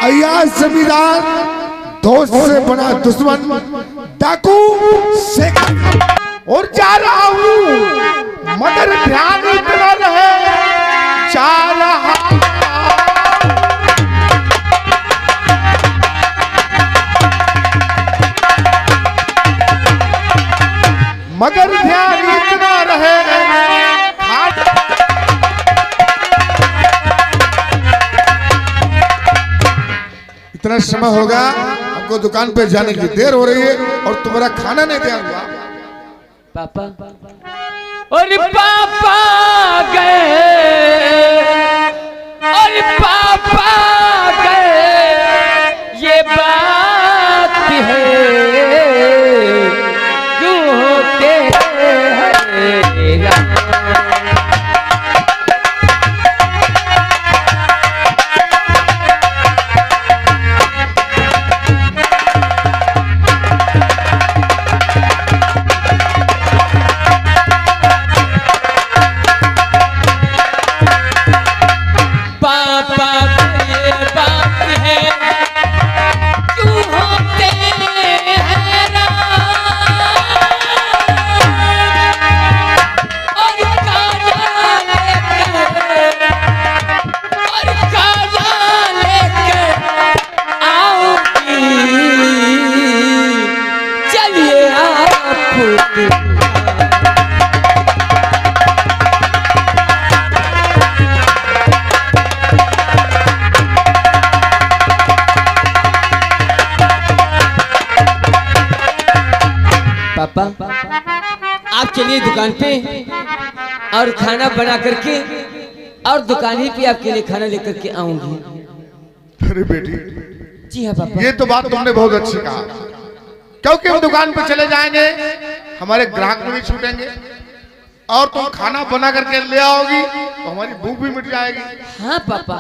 अय्याज जमींदार दोस्त से बना दुश्मन डाकू शेख और जा रहा हूँ मगर ध्यान इतना रहे जा रहा मगर ध्यान इतना रहे इतना समय होगा हमको दुकान पे जाने की देर हो रही है और तुम्हारा खाना नहीं तैयार हुआ। पापा और पापा गए और पापा गए ये बात है क्यों होते हैं पापा आप चलिए दुकान पे और खाना बना करके और दुकान ही पे आपके लिए खाना लेकर के आऊंगी। अरे बेटी जी हाँ पापा, ये तो बात तुमने बहुत अच्छी कहा क्योंकि हम दुकान पे चले जाएंगे हमारे ग्राहक भी छूटेंगे और तुम खाना बना करके ले आओगी तो हमारी भूख भी मिट जाएगी। हाँ पापा,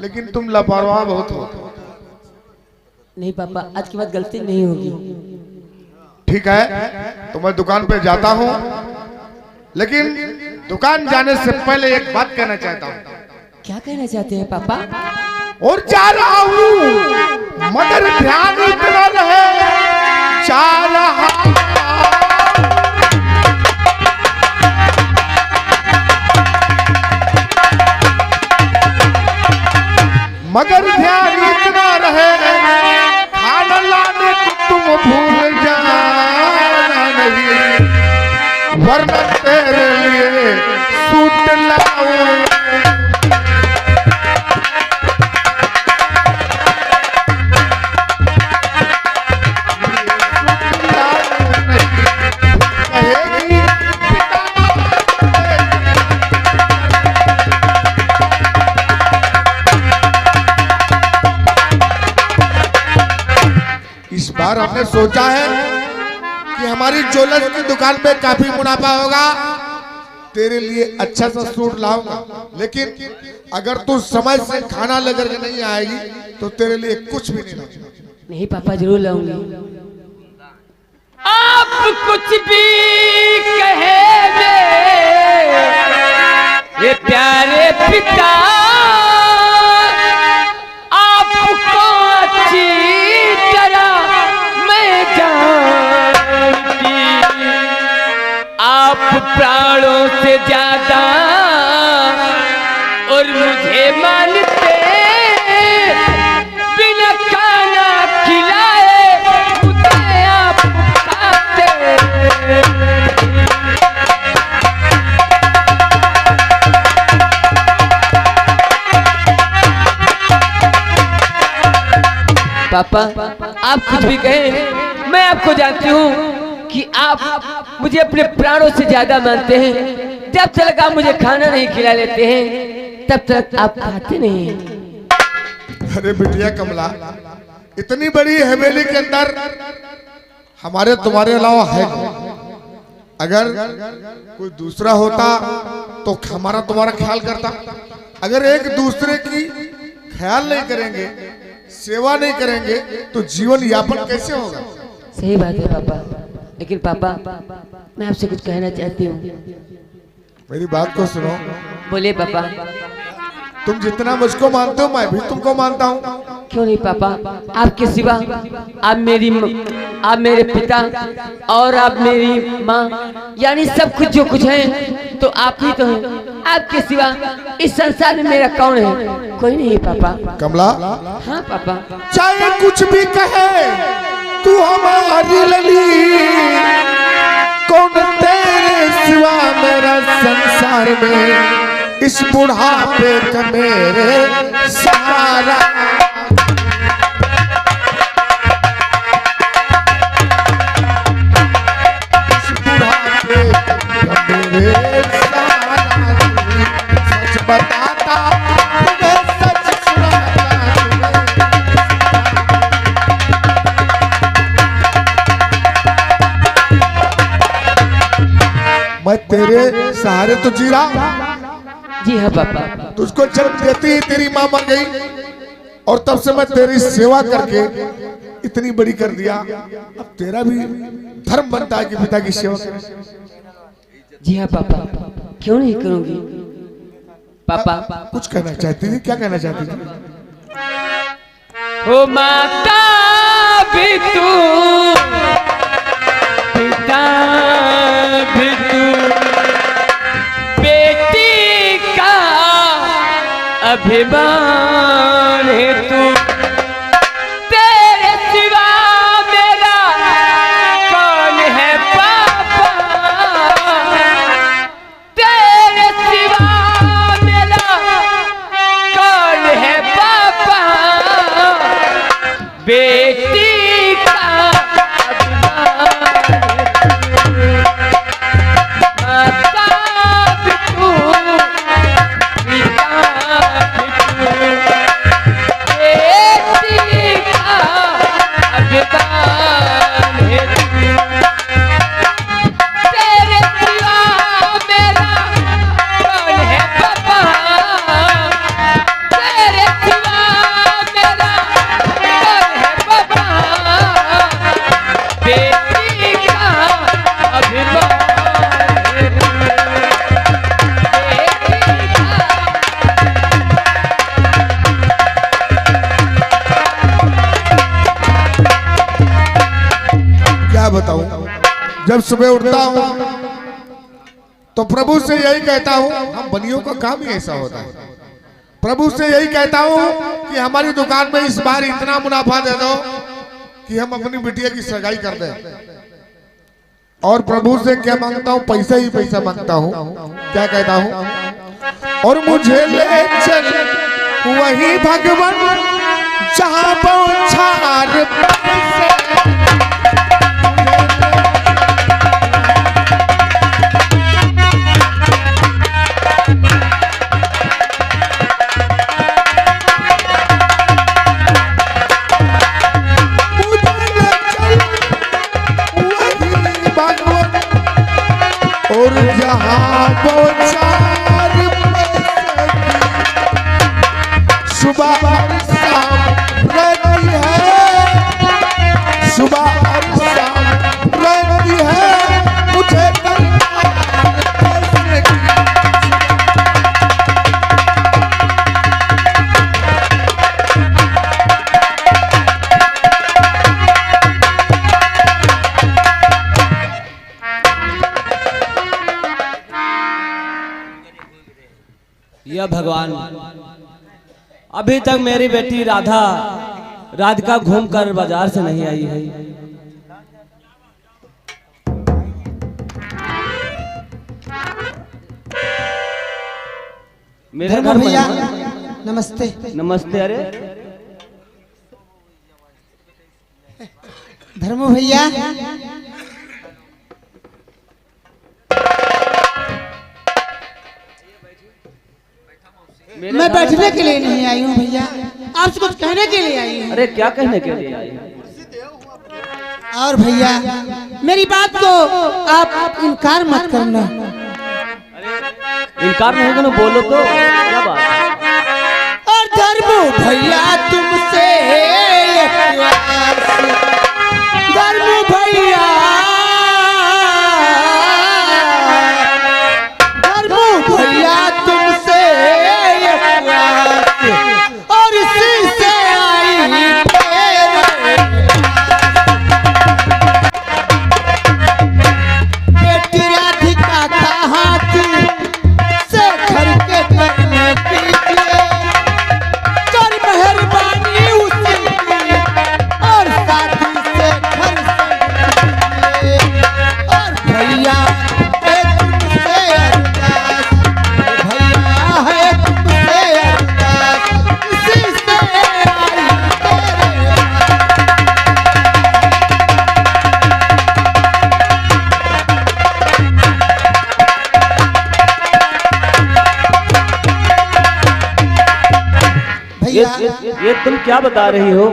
लेकिन तुम लापरवाह बहुत हो। नहीं पापा, आज के बाद गलती नहीं होगी। ठीक है तो मैं दुकान पे जाता हूँ लेकिन दुकान जाने से पहले एक बात कहना चाहता हूँ। क्या कहना चाहते हैं पापा? और जा रहा हूँ मगर ध्यान इतना रहे जा रहा मगर ध्यान इतना रहे खाना लाने को तुम भूल जाना नहीं वरना तेरे लिए सूट लाऊं। इस बार हमने सोचा है कि हमारी ज्वेलर्स की दुकान पे काफी मुनाफा होगा, तेरे लिए अच्छा सा सूट लाऊंगा, लेकिन अगर तू समय से खाना लेकर के नहीं आएगी तो तेरे लिए कुछ भी नहीं लाऊंगा। नहीं पापा, जरूर लाऊंगी। आप कुछ भी कहे ये प्यारे पिता आपको अच्छी आप प्राणों से ज्यादा और मुझे मानते बिना खाना खिलाए मुझे आप खाते। पापा आप कुछ भी कहें, मैं आपको जानती हूँ कि आप मुझे अपने प्राणों से ज्यादा मानते हैं। जब तक आप मुझे खाना नहीं खिला लेते हैं तब तक आप खाते नहीं हैं। अरे बिटिया कमला, इतनी बड़ी हवेली के अंदर हमारे तुम्हारे अलावा है, अगर कोई दूसरा होता तो हमारा तुम्हारा ख्याल करता। अगर एक दूसरे की ख्याल नहीं करेंगे, सेवा नहीं करेंगे तो जीवन यापन कैसे होगा? सही बात है पापा, लेकिन पापा मैं आपसे कुछ कहना चाहती हूँ। मेरी बात को सुनो। बोलिए पापा। तुम जितना मुझको मानते हो मैं भी तुमको मानता हूँ। क्यों नहीं पापा, आपके सिवा आप मेरे पिता और आप मेरी माँ, यानी सब कुछ जो कुछ है तो आप ही तो हैं। आपके सिवा इस संसार में मेरा कौन है? कोई नहीं पापा। कमला, हाँ पापा। चाहे कुछ भी कहे तू हमारी लली, कौन तेरे सिवा मेरा संसार में, इस बुढ़ापे का मेरे सहारा। इस बुढ़ापे का मेरे सहारा, सच बताता तुम्हें, सच सुनाता तुम्हें। मैं तेरे सहारे तो जी रहा। जी हाँ पापा। तुझको जन्म देती ही तेरी माँ मर गई, और तब से मैं तेरी सेवा करके इतनी बड़ी कर दिया। अब तेरा भी धर्म बनता है कि पिता की सेवा करें। जी हाँ पापा, क्यों नहीं करूंगी पापा। कुछ कहना चाहती थी, क्या कहना चाहती थी? ओ माता भी तू, पिता भी तू, बेटी का अभिमान है तू, तेरे सिवा मेरा कौन है पापा, तेरे सिवा मेरा कौन है पापा, बेटी का अभिमान है तू, माता भी तू, पिता भी तू, बेटी का अभिमान है तू, तेरे सिवा मेरा कौन है पापा, तेरे सिवा मेरा कौन है पापा, बेटी का अभिमान है तू, बेटी का। क्या बताऊं? जब सुबह उठता हूं तो प्रभु से यही कहता हूं, हम बनियों का काम ही ऐसा होता है। प्रभु से यही कहता हूं कि हमारी दुकान में इस बार इतना मुनाफा दे दो कि हम अपनी बिटिया की सगाई कर दें। और प्रभु से क्या मांगता हूं? पैसा ही पैसा मांगता हूं। क्या कहता हूं? और मुझे ले चल वही भगवान जहां पहुंचार पैसे। और जहां पहुंचार सुबह और शाम रहती है, सुबह और शाम रहती है, मुझे यह भगवान, अभी तक मेरी बेटी राधिका घूमकर बाजार से नहीं आई है। मेरे धर्म घर भैया में नमस्ते। नमस्ते। अरे धर्म भैया मैं बैठने के लिए नहीं आई हूँ भैया, आपसे कुछ कहने के लिए आई हूँ। अरे क्या कहने के लिए आई है? और भैया मेरी बात को आप इनकार मत करना। इनकार नहीं करना, बोलो तो क्या बात है? और धर्म भैया तुमसे एक आस, धर्म भैया, धर्म भैया तुमसे एक आस, और इसी से आई ये तुम क्या बता रही हो?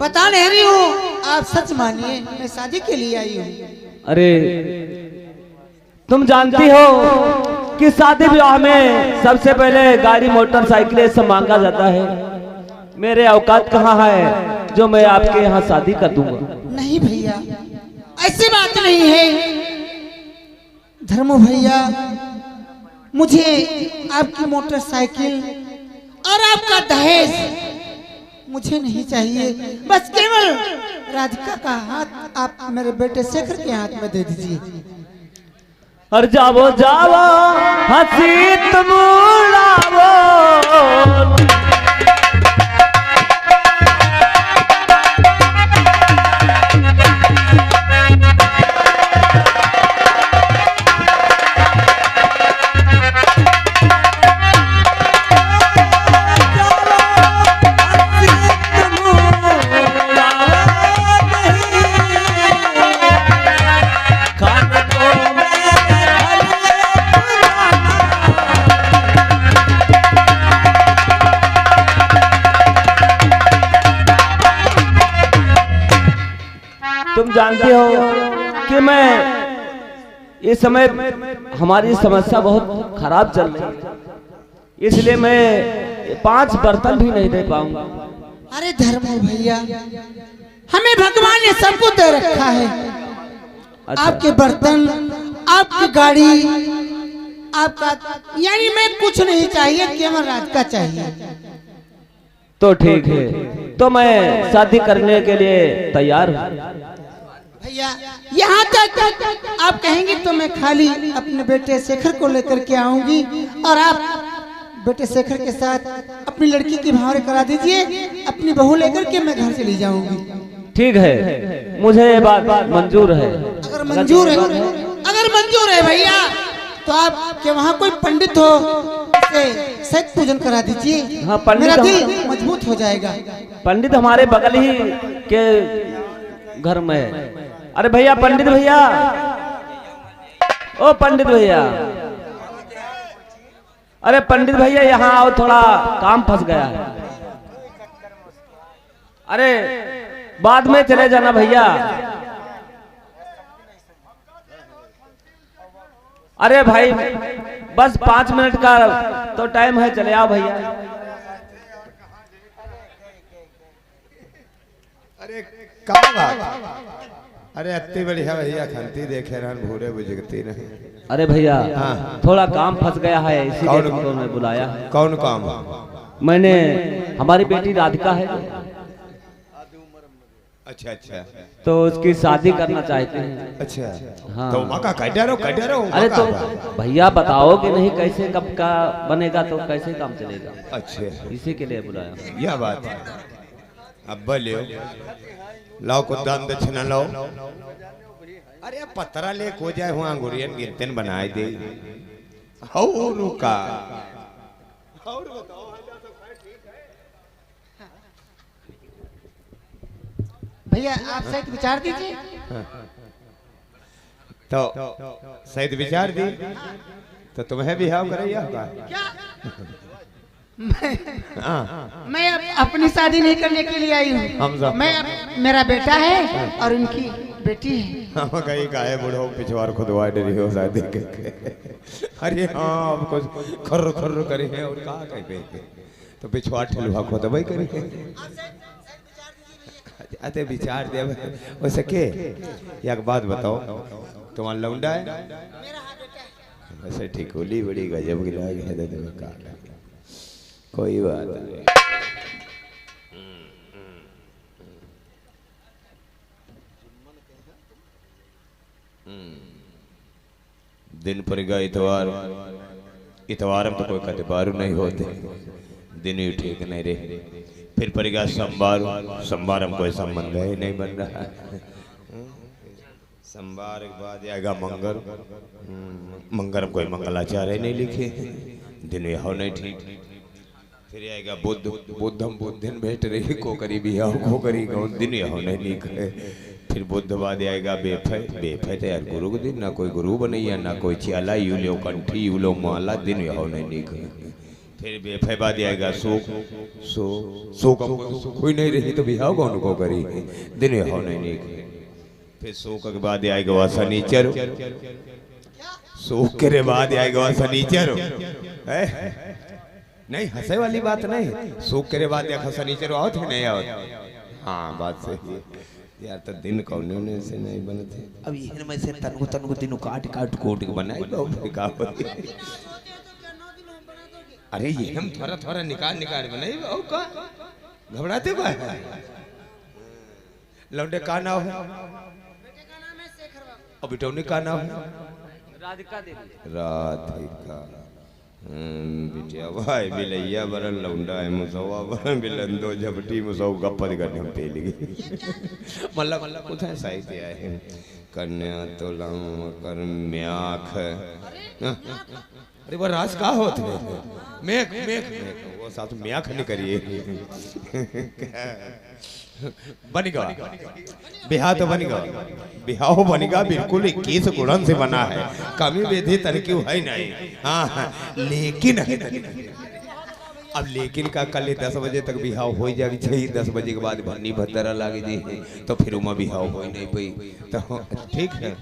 बता नहीं रही हूँ, आप सच मानिए, मैं शादी के लिए आई हूँ। अरे तुम जानती हो कि शादी विवाह में सबसे पहले गाड़ी मोटरसाइकिल सब मांगा जाता है। मेरे औकात कहाँ है जो मैं आपके यहाँ शादी कर दूंगा? नहीं भैया, ऐसी बात नहीं है। धर्मो भैया, मुझे आपकी मोटरसाइकिल और आपका दहेज मुझे नहीं चाहिए। बस केवल राधिका का हाथ आप मेरे बेटे शेखर के हाथ में दे दीजिए। और जावो जावो हंसी तुम उड़ावो, तुम जानते हो कि मैं इस समय हमारी समस्या बहुत खराब चल रही है, इसलिए मैं 5 बर्तन भी नहीं दे पाऊंगा। अरे धर्मो भैया, हमें भगवान ने सब कुछ दे रखा है। अच्छा। आपके बर्तन, आपकी गाड़ी, आपका, यानी मैं कुछ नहीं चाहिए, केवल राधिका चाहिए। तो ठीक है, तो मैं शादी करने के लिए तैयार हूँ। भैया यहाँ तक आप कहेंगे तो मैं खाली अपने बेटे शेखर को लेकर के आऊंगी, और आप बेटे शेखर के साथ अपनी लड़की की भावरे करा दीजिए। अपनी बहू लेकर के मैं घर चली जाऊंगी। ठीक है, मुझे ये बात मंजूर है। अगर मंजूर है भैया, तो आपके वहाँ कोई पंडित हो, सत पूजन करा दीजिए। हाँ, पंडित मेरा दिल मजबूत हो जाएगा। पंडित हमारे बगल ही के घर में है। अरे भैया, पंडित भैया, ओ पंडित भैया, अरे पंडित भैया यहाँ आओ, थोड़ा काम फंस गया है। अरे बाद में चले जाना भैया। अरे भाई, बस 5 मिनट का तो टाइम है, चले आओ भैया। अरे कहाँ बात? अरे अत्ती बढ़िया भैया, खंती देखे रहन भूरे बुझगती नहीं। अरे भैया, हाँ। थोड़ा काम फंस गया है, इसीलिए तुमको मैं बुलाया। कौन काम? मैंने, हमारी बेटी राधिका है, अच्छा अच्छा, तो उसकी शादी करना चाहते हैं। अच्छा हाँ। तो माँ का कटरो। अरे तो भैया बताओ कि नहीं, कैसे कब का बनेगा, तो कैसे काम चलेगा? अच्छा, इसी के लिए बुलाया। यह बात है। अब बोलियो, लाओ को दान दक्षिणा लाओ। अरे पतरा ले को जाए हुआ अंगुरियन गिनतन बनाए दे। हो रुका, भैया आप सही विचार दीजिए। तो सही विचार दी तो तुम्हें भी हाव करैया होगा। मैं अपनी शादी नहीं करने के लिए आई हूँ। मेरा बेटा है और उनकी बेटी है। हम कहीं काहे बुढ़ो पिछवार खुदवा डरी हो शादी के। अरे हाँ, अब कुछ खर्र खर्र करे हैं और कहा कहे तो पिछवार ठलुआ खुदवाई करी है। अरे विचार दे वैसे के। एक बात बताओ, तुम्हारा लौंडा है? वैसे ठीक होली बड़ी गजब की लाग है का, कोई बात नहीं। दिन पर गया इतवार, इतवार में तो कोई कतिबारू नहीं होते, दिन ही ठीक नहीं रहे। फिर पर गया सोमवार, सोमवार में कोई संबंध ही नहीं बन रहा। सोमवार के बाद आएगा मंगल, मंगल में कोई मंगलाचार्य नहीं लिखे, दिन यह नहीं ठीक। फिर आएगा बुद्ध, बुद्धम बुद्धिन भेट रही को करी भी को करी दिन यह नहीं लिखे। फिर बुद्ध बाद आएगा बेफे, बेफे तो यार गुरु के दिन ना कोई गुरु बनैया ना कोई चियाला यूलो कंठी यूलो माला, दिन यह नहीं लिखे। फिर बेफायदा आएगा सो सो सो का कोई नहीं रही तो बिहाव कौन को करी दिन हो नहीं फिर सो के बाद आएगा वह शनिचर सो के बाद आएगा वह शनिचर नहीं हंसे वाली बात नहीं सो के बाद देखा शनिचर आओ थे नहीं आओ हाँ बात सही है यार तो दिन कौन से नहीं बनते अब ये में से तनगु तनगु दिन काट काट कोट के बनाई अरे ये हम थोड़ा थोड़ा निकाल निकाल बनाई का घबराते बा लौंडे का नाम है अब बिटौनी का नाम है राधिका देवी राधिका बिटिया भाई बिलैया बरन लौंडा है मुसवा बरन बिलंदो झपटी मुसव गप्पत करने हम पेल गई मतलब कुछ ऐसा ही दिया है कन्या तुलम कर म्याख अरे वो राज का होते मेघ मेघ वो साथ म्याख नहीं करिए बनेगा बिहार तो बनेगा बिहाव बनेगा बिल्कुल 21 गुणन से बना है कमी विधि तरकी है नहीं हाँ लेकिन है अब लेकिन का कल 10 बजे तक बिहाव हो जाएगी चाहिए 10 बजे के बाद भन्नी भद्दरा लागे जी तो फिर उमा बिहाव हो नहीं पाई तो ठीक है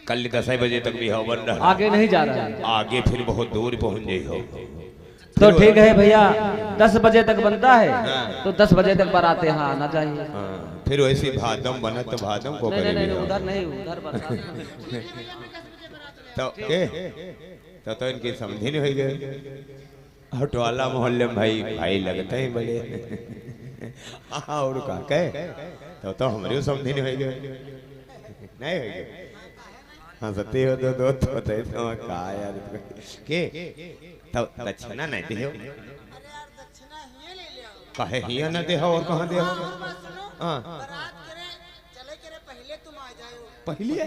कल 10 बजे तक बिहाव बन रहा आगे नहीं जा रहा है आगे फिर बहुत दूर पहुंच जाए हो तो ठीक है भैया 10 बजे तक बनता है तो 10 बजे तक बारात यहाँ आना चाहिए फिर वैसे भादम बना तो भादम को नहीं, करे नहीं, बिहाव। उधर नहीं उधर तो के तो इनकी समझी नहीं हुई गए हटवाला मोहल्ले में भाई भाई लगते हैं बड़े हाँ और का कहे तो हमारे समझी नहीं हुई गए नहीं हुई गए हाँ सत्य हो तो कहा यार के तब दक्षिणा नहीं दे कहे हिया न दे और कहाँ दे हाँ पहले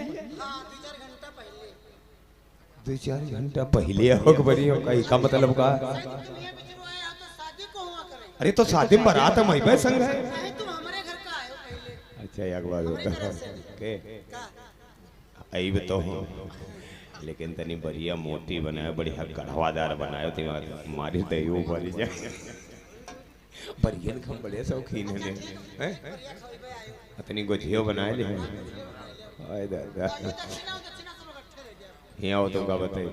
दो चार घंटा पहले हो बड़ी हो कहीं का मतलब का अरे तो शादी में बारात हम भाई संग है अच्छा एक बात होता के आई तो लेकिन तनी बढ़िया मोटी बनाए बढ़िया गढ़वादार बनाए तो मारी दही भरी जाए बढ़िया हम बड़े शौकीन है तनी गोझियो बनाए ले दादा यहाँ तो का बताई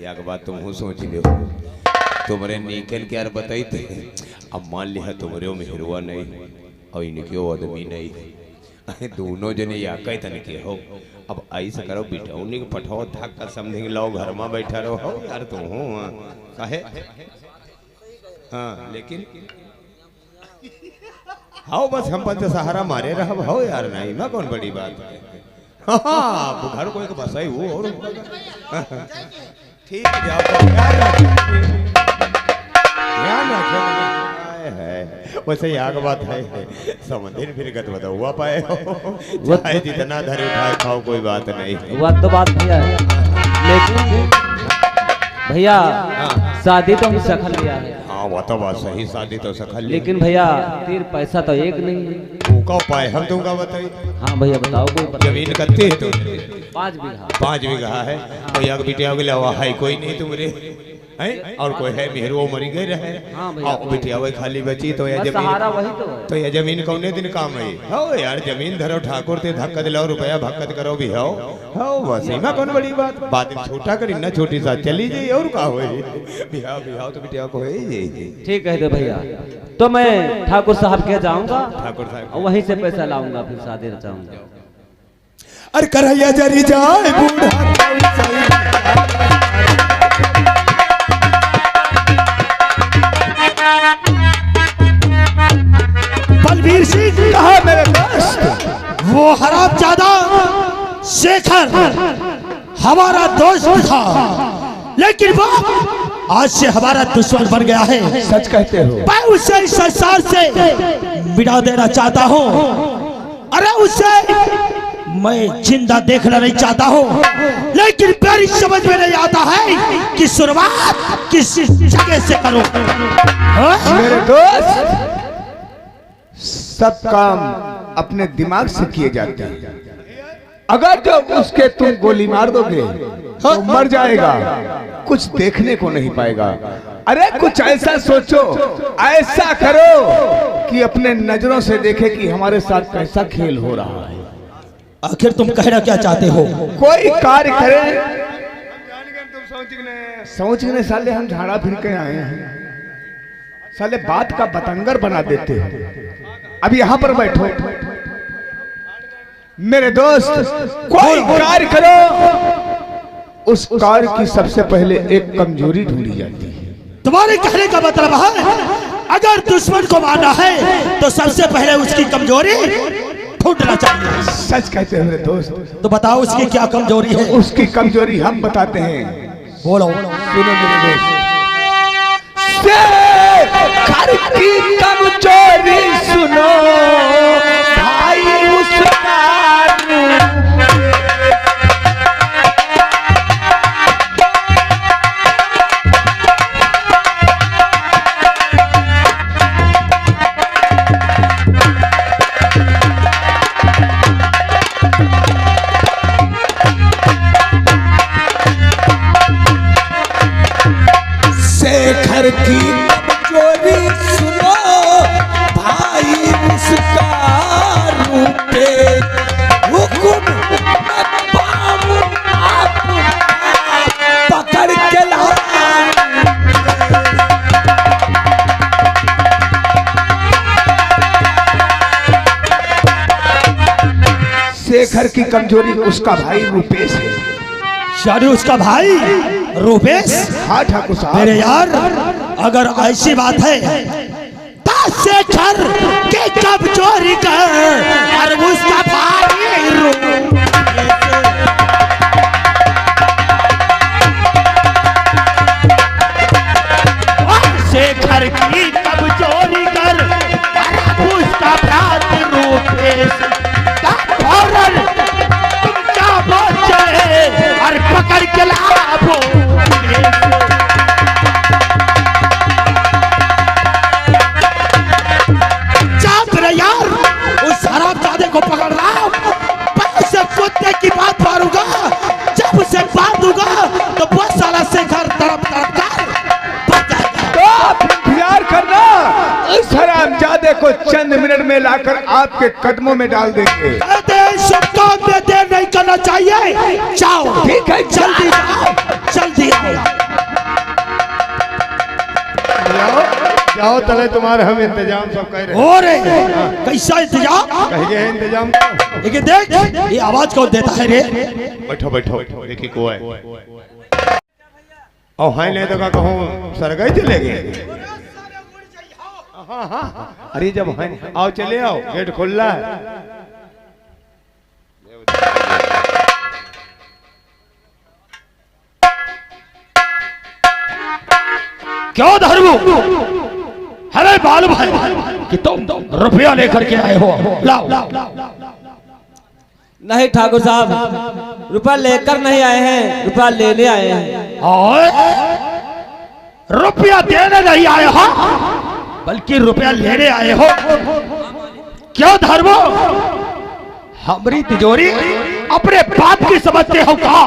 या बात तुम हो सोच लो तुम्हारे निकल के यार बताई थे अब मान लिया तुम्हारे में हिरवा नहीं और इनके आदमी नहीं दोनों जने या कई तन के हो अब ऐसा करो बिठौनी के पठाओ थक कर समझेंगे लो घर में बैठा रहो हो यार तुम हो कहे हाँ लेकिन हाँ बस हम पंच सहारा मारे रहा हो यार नहीं मैं कौन बड़ी बात है हाँ घर को एक बसाई वो और ठीक है जाओ ध्यान रखो वैसे यहाँ का बात है समंदिर फिर गत बता हुआ पाए हो चाहे जितना धरे उठाए खाओ कोई बात नहीं वो तो बात भैया है लेकिन भैया शादी तो हम सखल लिया है हाँ वो तो बात सही शादी तो सखल लेकिन भैया तीर पैसा तो एक नहीं है का उपाय हम तुमका बताइए हाँ भैया बताओ कोई जमीन कत्ती है तो 5 बीघा 5 बीघा है तो यहाँ बिटिया के अलावा है कोई नहीं तुम्हारे है और कोई है मेहरो मरी गए रहे हाँ भैया बिटिया वही खाली बची तो यह सहारा वही जमीन तो है। यह जमीन कौने दिन काम है हो यार जमीन धरो ठाकुर ते धक्का दिलाओ रुपया भक्कत करो भी हो बस इमा कौन बड़ी बात बात छोटा करी ना छोटी सा चली जाए और का हो बिहाव बिहाव तो बिटिया को है ठीक है तो भैया तो मैं ठाकुर साहब के जाऊंगा ठाकुर साहब और वहीं से पैसा लाऊंगा फिर शादी रचाऊंगा अरे करैया जरी जाए बूढ़ा बलबीर सिंह कहा मेरे दोस्त वो हरामजादा शेखर हमारा दोस्त था लेकिन वो आज से हमारा दुश्मन बन गया है। सच कहते हो मैं उसे इस संसार से मिटा देना चाहता हूँ। अरे उसे मैं जिंदा देखना नहीं चाहता हूँ लेकिन मेरी समझ में नहीं आता है कि शुरुआत किस जगह से करूँ। मेरे दोस्त सब काम अपने दिमाग से किए जाते हैं अगर जो उसके तुम गोली मार दोगे तो मर जाएगा, कुछ देखने को नहीं पाएगा। अरे कुछ ऐसा सोचो, ऐसा करो कि अपने नजरों से देखे कि हमारे साथ कैसा खेल हो रहा है। आखिर तुम कहना क्या चाहते हो? कोई कार्य करे। समझने साले हम झाड़ा फिर के आए हैं, साले बात का बतंगर बना देते हैं। अब यहाँ पर बैठो मेरे दोस्त, कोई कार्य करो, उस कार्य की सबसे पहले एक कमजोरी ढूंढी जाती है। तुम्हारे कहने का मतलब है अगर दुश्मन को मारना है तो सबसे पहले उसकी कमजोरी ढूंढना चाहिए। सच कहते हैं मेरे दोस्त। तो बताओ उसकी क्या कमजोरी है? उसकी कमजोरी हम बताते हैं। बोलो। सुनो मेरे दोस्त, घर की कमजोरी सुनो भाई उसका। शेखर की कमजोरी सुनो भाई उसका रूपे हुकुम आप पकड़ के ला। शेखर की कमजोरी उसका भाई रूपेश है। यानी उसका भाई रूपेश? हाँ ठाकुर साहब। मेरे यार अगर ऐसी बात है तो शेखर के कमजोरी कर और उसका भाई रूपेश। शेखर की कमजोरी कर और उसका भाई रूपेश का फौरन तुम क्या बोल चले और पकड़ के लाओ। यार उस हरामजादे को पकड़ रहा हूं, पैसे कुत्ते की बात मारूंगा, जब उसे बांधूंगा तो वो साला शेखर तरफ इंतजार करना, इस हरामजादे को चंद मिनट में लाकर आपके कदमों में डाल देंगे। शुभ काम में देर नहीं करना चाहिए। जाओ। ठीक है, जल्दी आओ, जल्दी आओ। जाओ तले तुम्हारे हम इंतजाम सब कह रहे हैं। हो रे कैसा इंतजाम? कहिए है इंतजाम। लेकिन देख ये आवाज कौन देता है रे? बैठो बैठो देखिए को है। और हाय नहीं तो का कहूँ सरगई चले गए। हाँ हाँ अरे जब हाय आओ चले आओ, गेट खुला है। क्यों धर्मू? अरे बालू भाई कि तुम रुपया लेकर के आए हो, लाओ। नहीं ठाकुर साहब, रुपया लेकर नहीं आए हैं, रुपया लेने आए हैं। और रुपया देने नहीं आए हो बल्कि रुपया लेने आए हो। क्यों धर्मो? हमारी तिजोरी अपने बाप की समझते हो क्या?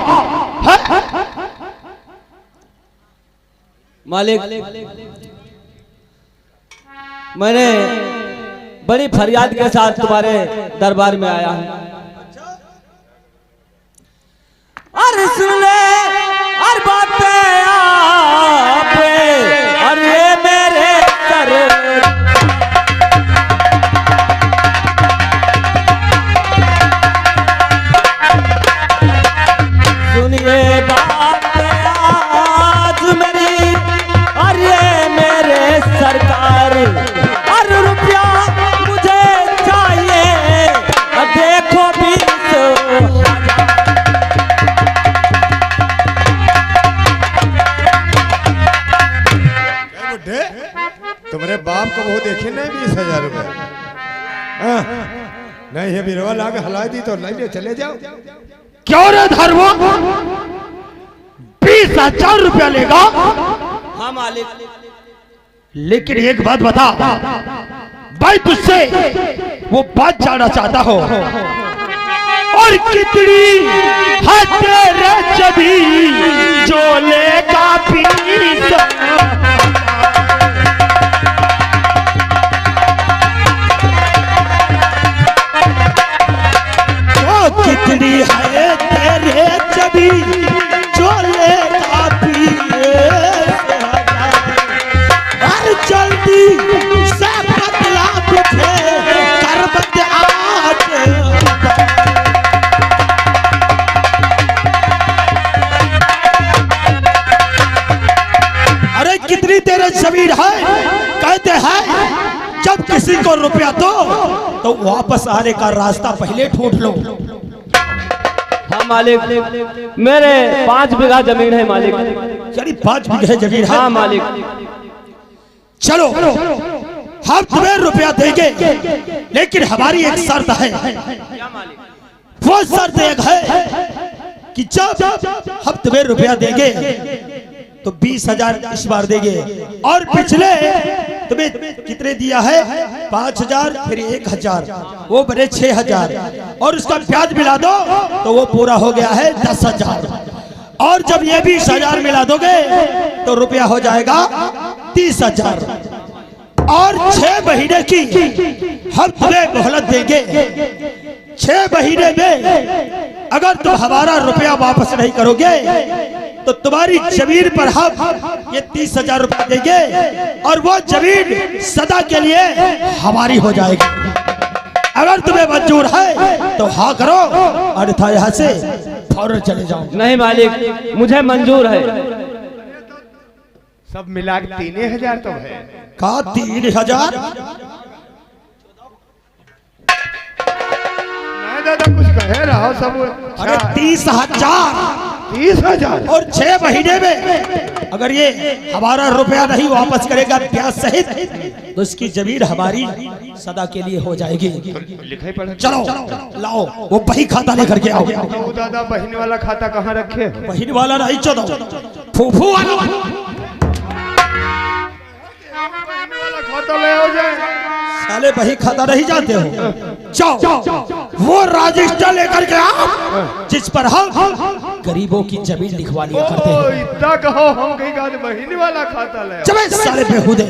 मालिक, मैंने बड़ी फरियाद के साथ तुम्हारे दरबार में आया हूं। अरे सुन ले और बातें आप, अरे मेरे सर सुनिए बात आज मेरी, अरे मेरे सरकार, अरे रुपया मुझे चाहिए, देखो 20,000। तुम्हारे बाप का वो देखे ना 20,000 रुपए। नहीं है बिरवा लाग हला दी तो ले चले जाओ। क्यों रे धर्मो? 20,000 रुपया लेगा? हाँ मालिक। लेकिन एक बात बता भाई, तुझसे वो बात जानना चाहता हो। और कितनी है तेरे जबी जो लेगा पीस। कितनी है तेरे जबी जो लेगा पीस। हर जल्दी से बदला तुझे करबत आज। अरे कितनी तेरे जमीन है, कहते हैं जब किसी को रुपया दो तो वापस आने का रास्ता पहले ढूंढ लो। हाँ मालिक, मेरे 5 बीघा जमीन है मालिक। यानी 5 बीघे जमीन है। हाँ मालिक। चलो हम तुम्हें रुपया देंगे, लेकिन हमारी एक शर्त है। वो शर्त एक है कि जब हम तुम्हें रुपया देंगे तो 20,000 इस बार देंगे, और पिछले तुम्हें कितने दिया है 5,000 फिर 1,000 वो बने 6,000, और उसका ब्याज मिला दो तो वो पूरा हो गया है 10,000। और जब ये 20,000 मिला दोगे तो रुपया हो जाएगा 30,000। और 6 महीने की हम तुम्हें मोहलत देंगे। 6 महीने में अगर तुम हमारा रुपया वापस नहीं करोगे तो तुम्हारी जमीन पर हम ये 30,000 रुपया देंगे, और वो जमीन सदा के लिए हमारी हो जाएगी। अगर तुम्हें मंजूर है तो हाँ करो, अन्यथा यहाँ से फौरन चले जाओ। नहीं मालिक, मुझे मंजूर है। सब मिला के 3,000 तो है। का 3,000? नहीं दादा कुछ कहे रहा सब। अरे 30,000 30,000 और 6 महीने में अगर ये हमारा रुपया नहीं वापस करेगा ब्याज सहित तो इसकी जमीन हमारी सदा के लिए हो जाएगी। लिखाई पढ़ा। चलो लाओ वो बही खाता लेकर के आओ। तो दादा बहन वाला खाता कहाँ रखे? बहन वाला नहीं, चलो फूफू वाला खाता ले आओ जाए। साले बही खाता नहीं जाते हो? जाओ वो रजिस्टर लेकर के आओ जिस पर हम गरीबों की जमीन लिखवा लिया करते हैं। इतना कहो हम कहीं बहन वाला खाता ले। चले साले बेहुदे।